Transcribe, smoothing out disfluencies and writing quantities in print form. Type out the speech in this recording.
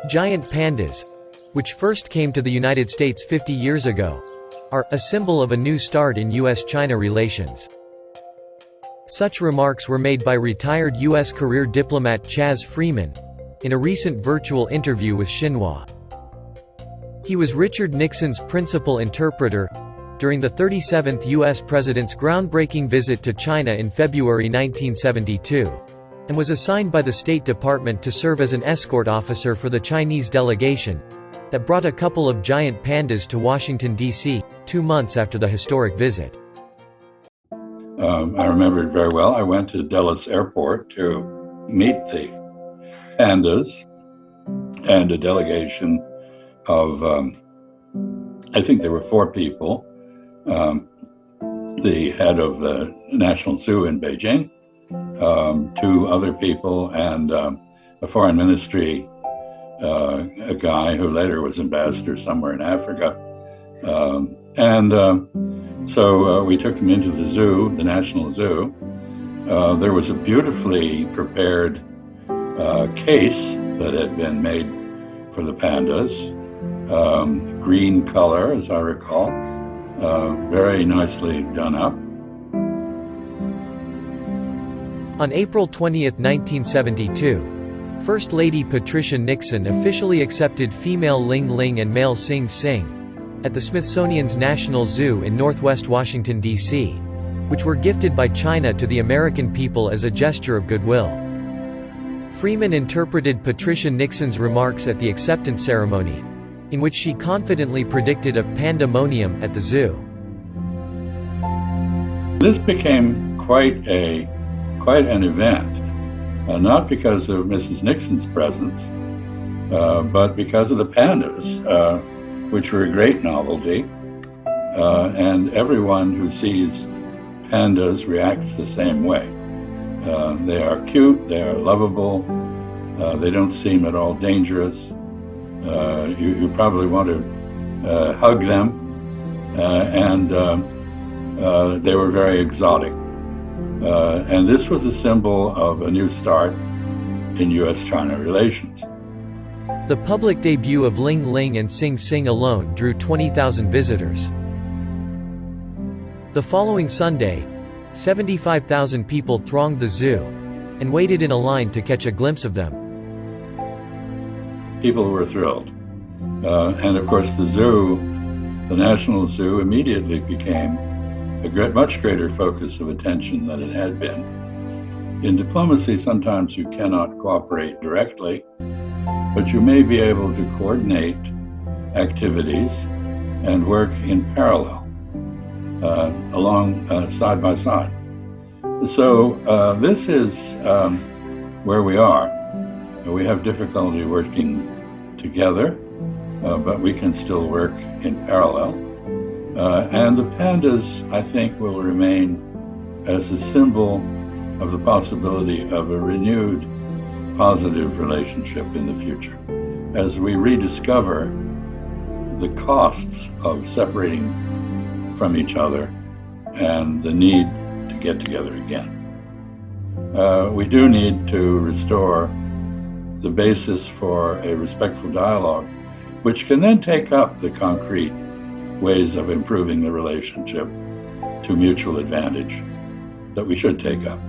Giant pandas, which first came to the United States 50 years ago, are a symbol of a new start in U.S. China relations. Such remarks were made by retired U.S. career diplomat Chas Freeman in a recent virtual interview with Xinhua. He was Richard Nixon's principal interpreter during the 37th U.S. president's groundbreaking visit to China in February 1972, and was assigned by the State Department to serve as an escort officer for the Chinese delegation that brought a couple of giant pandas to Washington, D.C., 2 months after the historic visit. I remember it very well. I went to Dulles Airport to meet the pandas and a delegation of, I think there were 4 people, the head of the National Zoo in Beijing, 2 other people, and a foreign ministry, a guy who later was ambassador somewhere in Africa. So we took them into the zoo, the National Zoo. There was a beautifully prepared case that had been made for the pandas, green color, as I recall, very nicely done up. On April 20, 1972, First Lady Patricia Nixon officially accepted female Ling Ling and male Sing Sing at the Smithsonian's National Zoo in northwest Washington, D.C., which were gifted by China to the American people as a gesture of goodwill. Freeman interpreted Patricia Nixon's remarks at the acceptance ceremony, in which she confidently predicted a pandemonium at the zoo. This became quite an event, not because of Mrs. Nixon's presence, but because of the pandas, which were a great novelty, and everyone who sees pandas reacts the same way. They are cute, they are lovable, they don't seem at all dangerous. You probably want to hug them, and they were very exotic. And this was a symbol of a new start in U.S. China relations. The public debut of Ling Ling and Sing Sing alone drew 20,000 visitors. The following Sunday, 75,000 people thronged the zoo and waited in a line to catch a glimpse of them. People were thrilled. And of course the zoo, the National Zoo, immediately became a much greater focus of attention than it had been. In diplomacy, sometimes you cannot cooperate directly, but you may be able to coordinate activities and work in parallel, side by side. So this is where we are. We have difficulty working together, but we can still work in parallel. And the pandas, I think, will remain as a symbol of the possibility of a renewed positive relationship in the future, as we rediscover the costs of separating from each other and the need to get together again. We do need to restore the basis for a respectful dialogue, which can then take up the concrete ways of improving the relationship to mutual advantage that we should take up.